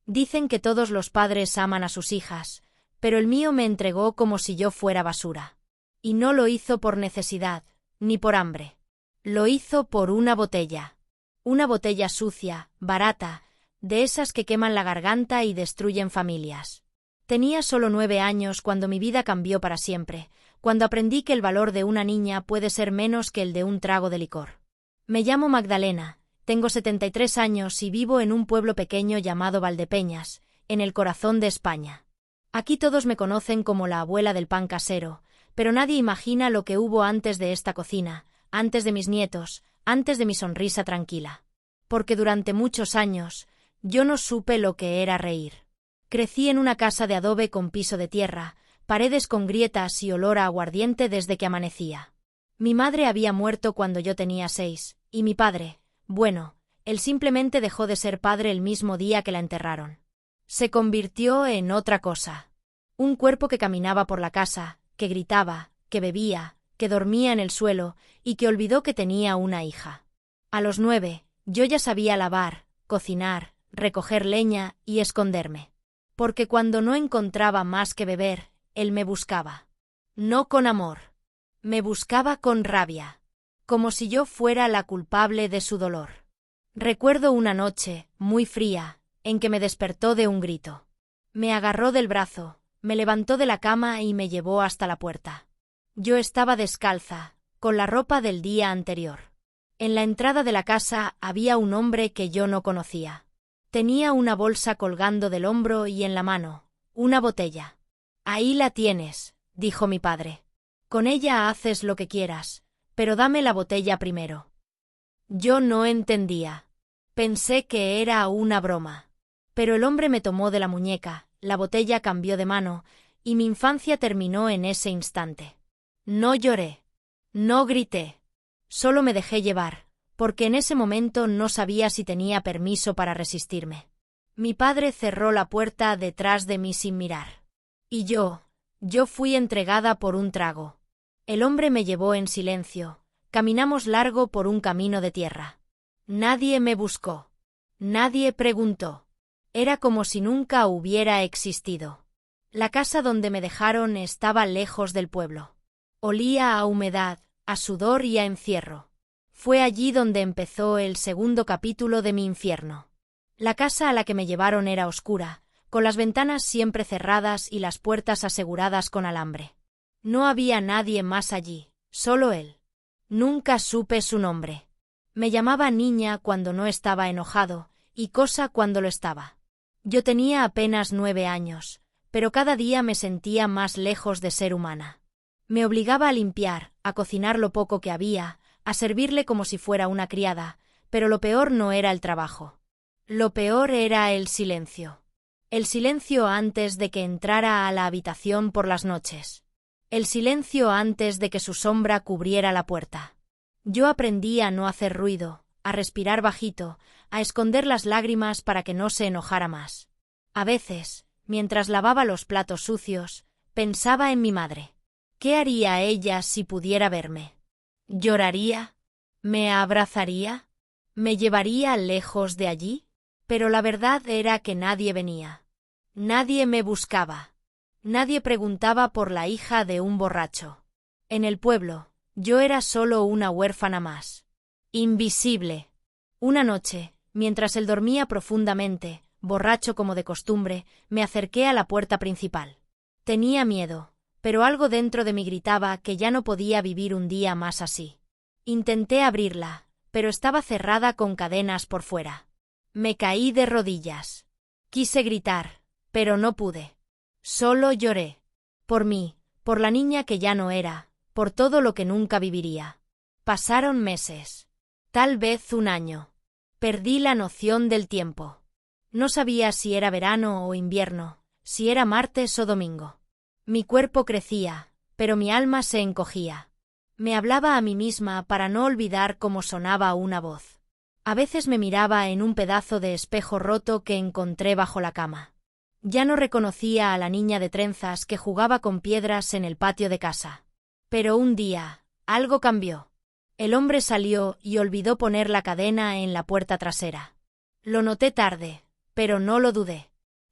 Dicen que todos los padres aman a sus hijas, pero el mío me entregó como si yo fuera basura. Y no lo hizo por necesidad, ni por hambre. Lo hizo por una botella. Una botella sucia, barata, de esas que queman la garganta y destruyen familias. Tenía solo 9 años cuando mi vida cambió para siempre, cuando aprendí que el valor de una niña puede ser menos que el de un trago de licor. Me llamo Magdalena, tengo 73 años y vivo en un pueblo pequeño llamado Valdepeñas, en el corazón de España. Aquí todos me conocen como la abuela del pan casero, pero nadie imagina lo que hubo antes de esta cocina, antes de mis nietos, antes de mi sonrisa tranquila. Porque durante muchos años, yo no supe lo que era reír. Crecí en una casa de adobe con piso de tierra, paredes con grietas y olor a aguardiente desde que amanecía. Mi madre había muerto cuando yo tenía 6, y mi padre, bueno, él simplemente dejó de ser padre el mismo día que la enterraron. Se convirtió en otra cosa. Un cuerpo que caminaba por la casa, que gritaba, que bebía, que dormía en el suelo, y que olvidó que tenía una hija. A los 9, yo ya sabía lavar, cocinar, recoger leña y esconderme. Porque cuando no encontraba más que beber, él me buscaba. No con amor. Me buscaba con rabia. Como si yo fuera la culpable de su dolor. Recuerdo una noche, muy fría, en que me despertó de un grito. Me agarró del brazo, me levantó de la cama y me llevó hasta la puerta. Yo estaba descalza, con la ropa del día anterior. En la entrada de la casa había un hombre que yo no conocía. Tenía una bolsa colgando del hombro y en la mano, una botella. Ahí la tienes, dijo mi padre. Con ella haces lo que quieras, pero dame la botella primero. Yo no entendía. Pensé que era una broma. Pero el hombre me tomó de la muñeca, la botella cambió de mano, y mi infancia terminó en ese instante. No lloré. No grité. Solo me dejé llevar, porque en ese momento no sabía si tenía permiso para resistirme. Mi padre cerró la puerta detrás de mí sin mirar. Y yo fui entregada por un trago. El hombre me llevó en silencio, caminamos largo por un camino de tierra. Nadie me buscó. Nadie preguntó. Era como si nunca hubiera existido. La casa donde me dejaron estaba lejos del pueblo. Olía a humedad, a sudor y a encierro. Fue allí donde empezó el segundo capítulo de mi infierno. La casa a la que me llevaron era oscura, con las ventanas siempre cerradas y las puertas aseguradas con alambre. No había nadie más allí, solo él. Nunca supe su nombre. Me llamaba niña cuando no estaba enojado, y cosa cuando lo estaba. Yo tenía apenas 9 años, pero cada día me sentía más lejos de ser humana. Me obligaba a limpiar, a cocinar lo poco que había, a servirle como si fuera una criada, pero lo peor no era el trabajo. Lo peor era el silencio. El silencio antes de que entrara a la habitación por las noches. El silencio antes de que su sombra cubriera la puerta. Yo aprendí a no hacer ruido, a respirar bajito, a esconder las lágrimas para que no se enojara más. A veces, mientras lavaba los platos sucios, pensaba en mi madre. ¿Qué haría ella si pudiera verme? ¿Lloraría? ¿Me abrazaría? ¿Me llevaría lejos de allí? Pero la verdad era que nadie venía. Nadie me buscaba. Nadie preguntaba por la hija de un borracho. En el pueblo, yo era solo una huérfana más. Invisible. Una noche, mientras él dormía profundamente, borracho como de costumbre, me acerqué a la puerta principal. Tenía miedo, pero algo dentro de mí gritaba que ya no podía vivir un día más así. Intenté abrirla, pero estaba cerrada con cadenas por fuera. Me caí de rodillas. Quise gritar, pero no pude. Solo lloré. Por mí, por la niña que ya no era, por todo lo que nunca viviría. Pasaron meses. Tal vez un año. Perdí la noción del tiempo. No sabía si era verano o invierno, si era martes o domingo. Mi cuerpo crecía, pero mi alma se encogía. Me hablaba a mí misma para no olvidar cómo sonaba una voz. A veces me miraba en un pedazo de espejo roto que encontré bajo la cama. Ya no reconocía a la niña de trenzas que jugaba con piedras en el patio de casa. Pero un día, algo cambió. El hombre salió y olvidó poner la cadena en la puerta trasera. Lo noté tarde, pero no lo dudé.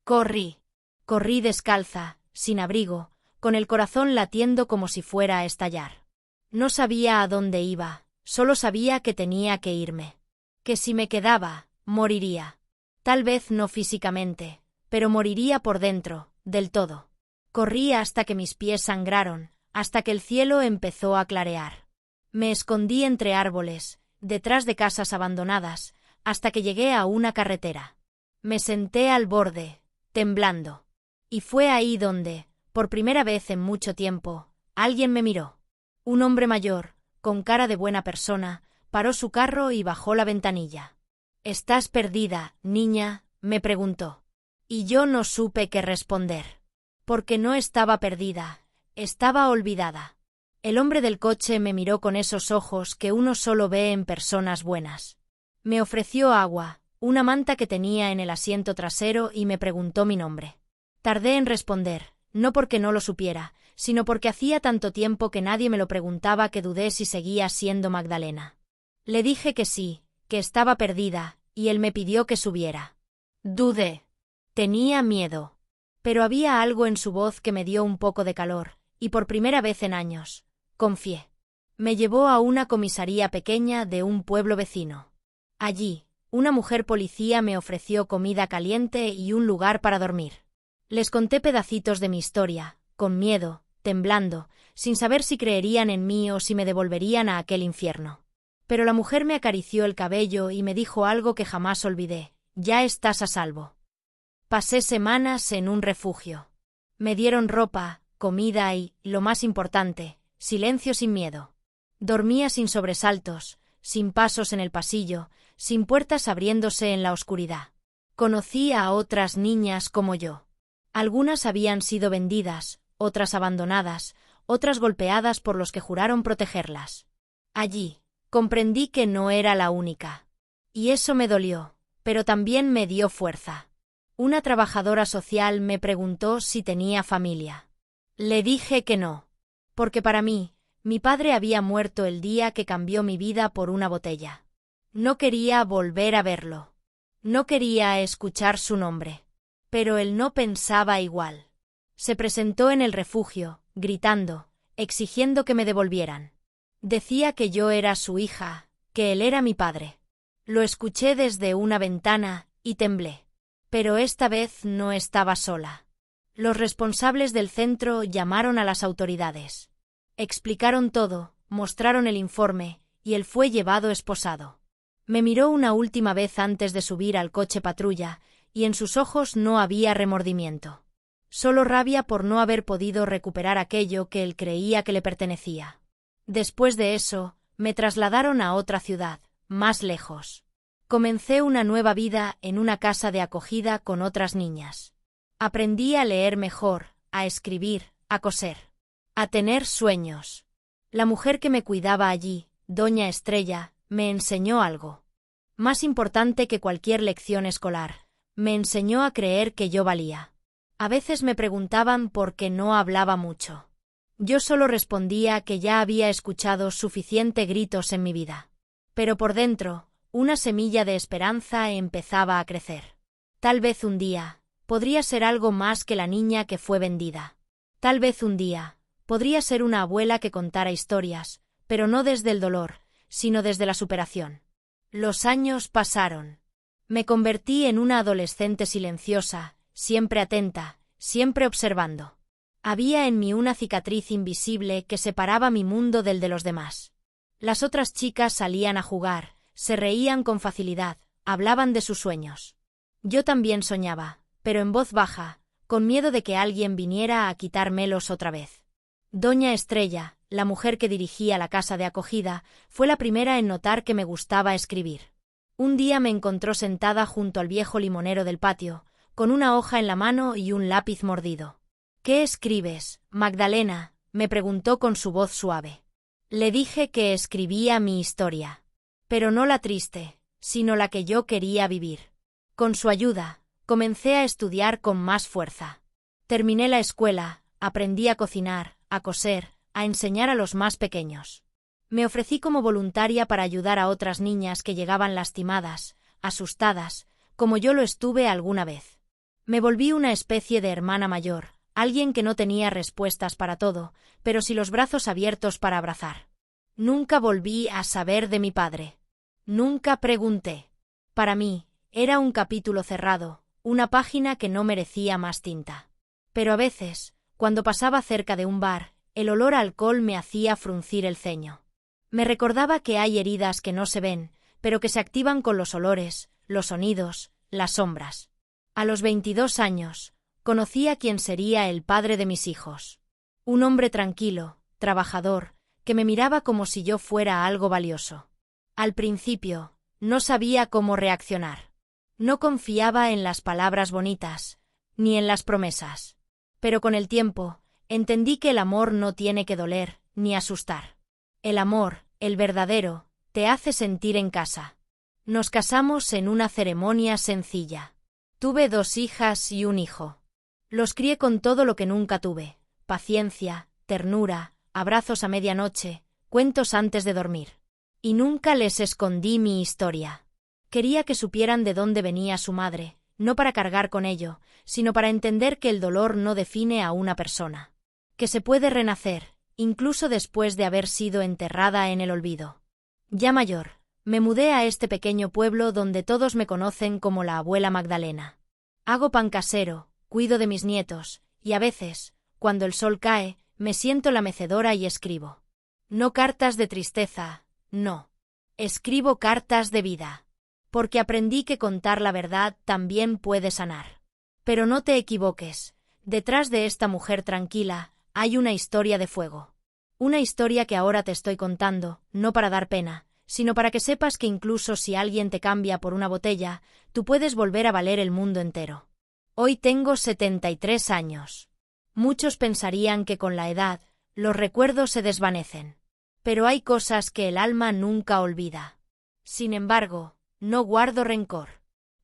Corrí. Corrí descalza, sin abrigo, con el corazón latiendo como si fuera a estallar. No sabía a dónde iba, solo sabía que tenía que irme. Que si me quedaba, moriría. Tal vez no físicamente, pero moriría por dentro, del todo. Corrí hasta que mis pies sangraron, hasta que el cielo empezó a clarear. Me escondí entre árboles, detrás de casas abandonadas, hasta que llegué a una carretera. Me senté al borde, temblando. Y fue ahí donde, por primera vez en mucho tiempo, alguien me miró. Un hombre mayor, con cara de buena persona, paró su carro y bajó la ventanilla. «¿Estás perdida, niña?», me preguntó. Y yo no supe qué responder. Porque no estaba perdida, estaba olvidada. El hombre del coche me miró con esos ojos que uno solo ve en personas buenas. Me ofreció agua, una manta que tenía en el asiento trasero y me preguntó mi nombre. Tardé en responder, no porque no lo supiera, sino porque hacía tanto tiempo que nadie me lo preguntaba que dudé si seguía siendo Magdalena. Le dije que sí, que estaba perdida, y él me pidió que subiera. Dudé. Tenía miedo. Pero había algo en su voz que me dio un poco de calor, y por primera vez en años, confié. Me llevó a una comisaría pequeña de un pueblo vecino. Allí, una mujer policía me ofreció comida caliente y un lugar para dormir. Les conté pedacitos de mi historia, con miedo, temblando, sin saber si creerían en mí o si me devolverían a aquel infierno. Pero la mujer me acarició el cabello y me dijo algo que jamás olvidé: «Ya estás a salvo». Pasé semanas en un refugio. Me dieron ropa, comida y, lo más importante, silencio sin miedo. Dormía sin sobresaltos, sin pasos en el pasillo, sin puertas abriéndose en la oscuridad. Conocí a otras niñas como yo. Algunas habían sido vendidas, otras abandonadas, otras golpeadas por los que juraron protegerlas. Allí, comprendí que no era la única. Y eso me dolió, pero también me dio fuerza. Una trabajadora social me preguntó si tenía familia. Le dije que no. Porque para mí, mi padre había muerto el día que cambió mi vida por una botella. No quería volver a verlo. No quería escuchar su nombre. Pero él no pensaba igual. Se presentó en el refugio, gritando, exigiendo que me devolvieran. Decía que yo era su hija, que él era mi padre. Lo escuché desde una ventana y temblé. Pero esta vez no estaba sola. Los responsables del centro llamaron a las autoridades. Explicaron todo, mostraron el informe, y él fue llevado esposado. Me miró una última vez antes de subir al coche patrulla, y en sus ojos no había remordimiento. Solo rabia por no haber podido recuperar aquello que él creía que le pertenecía. Después de eso, me trasladaron a otra ciudad, más lejos. Comencé una nueva vida en una casa de acogida con otras niñas. Aprendí a leer mejor, a escribir, a coser, a tener sueños. La mujer que me cuidaba allí, doña Estrella, me enseñó algo. Más importante que cualquier lección escolar, me enseñó a creer que yo valía. A veces me preguntaban por qué no hablaba mucho. Yo solo respondía que ya había escuchado suficiente gritos en mi vida. Pero por dentro, una semilla de esperanza empezaba a crecer. Tal vez un día, podría ser algo más que la niña que fue vendida. Tal vez un día, podría ser una abuela que contara historias, pero no desde el dolor, sino desde la superación. Los años pasaron. Me convertí en una adolescente silenciosa, siempre atenta, siempre observando. Había en mí una cicatriz invisible que separaba mi mundo del de los demás. Las otras chicas salían a jugar, se reían con facilidad, hablaban de sus sueños. Yo también soñaba, pero en voz baja, con miedo de que alguien viniera a quitármelos otra vez. Doña Estrella, la mujer que dirigía la casa de acogida, fue la primera en notar que me gustaba escribir. Un día me encontró sentada junto al viejo limonero del patio, con una hoja en la mano y un lápiz mordido. «¿Qué escribes, Magdalena?», me preguntó con su voz suave. Le dije que escribía mi historia. Pero no la triste, sino la que yo quería vivir. Con su ayuda, comencé a estudiar con más fuerza. Terminé la escuela, aprendí a cocinar, a coser, a enseñar a los más pequeños. Me ofrecí como voluntaria para ayudar a otras niñas que llegaban lastimadas, asustadas, como yo lo estuve alguna vez. Me volví una especie de hermana mayor, alguien que no tenía respuestas para todo, pero sí los brazos abiertos para abrazar. Nunca volví a saber de mi padre. Nunca pregunté. Para mí, era un capítulo cerrado, una página que no merecía más tinta. Pero a veces, cuando pasaba cerca de un bar, el olor a alcohol me hacía fruncir el ceño. Me recordaba que hay heridas que no se ven, pero que se activan con los olores, los sonidos, las sombras. A los 22 años, conocí a quien sería el padre de mis hijos. Un hombre tranquilo, trabajador, que me miraba como si yo fuera algo valioso. Al principio, no sabía cómo reaccionar. No confiaba en las palabras bonitas, ni en las promesas. Pero con el tiempo, entendí que el amor no tiene que doler, ni asustar. El amor, el verdadero, te hace sentir en casa. Nos casamos en una ceremonia sencilla. Tuve 2 hijas y un hijo. Los crié con todo lo que nunca tuve: paciencia, ternura, abrazos a medianoche, cuentos antes de dormir. Y nunca les escondí mi historia. Quería que supieran de dónde venía su madre, no para cargar con ello, sino para entender que el dolor no define a una persona. Que se puede renacer, incluso después de haber sido enterrada en el olvido. Ya mayor, me mudé a este pequeño pueblo donde todos me conocen como la abuela Magdalena. Hago pan casero, cuido de mis nietos, y a veces, cuando el sol cae, me siento la mecedora y escribo. No cartas de tristeza, no. Escribo cartas de vida. Porque aprendí que contar la verdad también puede sanar. Pero no te equivoques, detrás de esta mujer tranquila, hay una historia de fuego. Una historia que ahora te estoy contando, no para dar pena, sino para que sepas que incluso si alguien te cambia por una botella, tú puedes volver a valer el mundo entero. Hoy tengo 73 años. Muchos pensarían que con la edad, los recuerdos se desvanecen. Pero hay cosas que el alma nunca olvida. Sin embargo, no guardo rencor.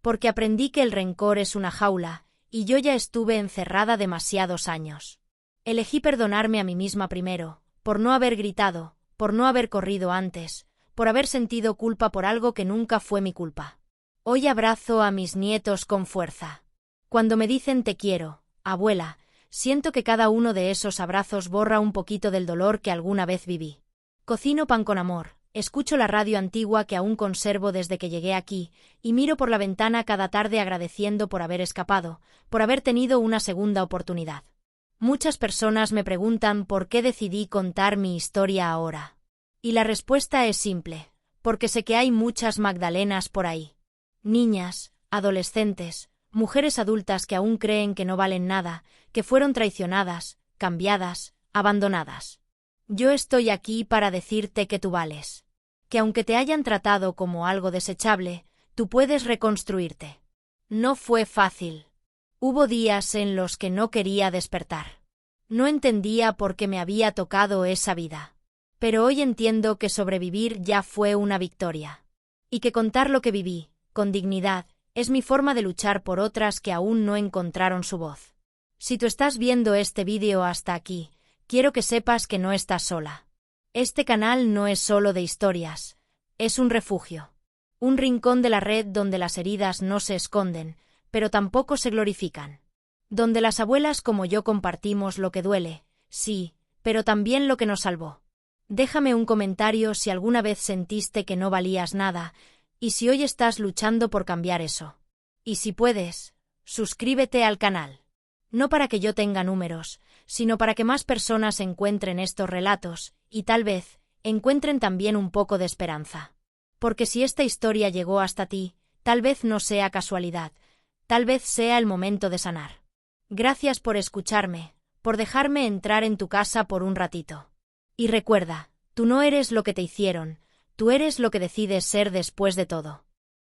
Porque aprendí que el rencor es una jaula, y yo ya estuve encerrada demasiados años. Elegí perdonarme a mí misma primero, por no haber gritado, por no haber corrido antes, por haber sentido culpa por algo que nunca fue mi culpa. Hoy abrazo a mis nietos con fuerza. Cuando me dicen te quiero, abuela, siento que cada uno de esos abrazos borra un poquito del dolor que alguna vez viví. Cocino pan con amor, escucho la radio antigua que aún conservo desde que llegué aquí, y miro por la ventana cada tarde agradeciendo por haber escapado, por haber tenido una segunda oportunidad. Muchas personas me preguntan por qué decidí contar mi historia ahora. Y la respuesta es simple, porque sé que hay muchas Magdalenas por ahí. Niñas, adolescentes, mujeres adultas que aún creen que no valen nada, que fueron traicionadas, cambiadas, abandonadas. Yo estoy aquí para decirte que tú vales. Que aunque te hayan tratado como algo desechable, tú puedes reconstruirte. No fue fácil. Hubo días en los que no quería despertar. No entendía por qué me había tocado esa vida. Pero hoy entiendo que sobrevivir ya fue una victoria. Y que contar lo que viví, con dignidad, es mi forma de luchar por otras que aún no encontraron su voz. Si tú estás viendo este vídeo hasta aquí, quiero que sepas que no estás sola. Este canal no es solo de historias, es un refugio. Un rincón de la red donde las heridas no se esconden, pero tampoco se glorifican. Donde las abuelas como yo compartimos lo que duele, sí, pero también lo que nos salvó. Déjame un comentario si alguna vez sentiste que no valías nada, y si hoy estás luchando por cambiar eso. Y si puedes, suscríbete al canal. No para que yo tenga números, sino para que más personas encuentren estos relatos, y tal vez, encuentren también un poco de esperanza. Porque si esta historia llegó hasta ti, tal vez no sea casualidad, tal vez sea el momento de sanar. Gracias por escucharme, por dejarme entrar en tu casa por un ratito. Y recuerda, tú no eres lo que te hicieron, tú eres lo que decides ser después de todo.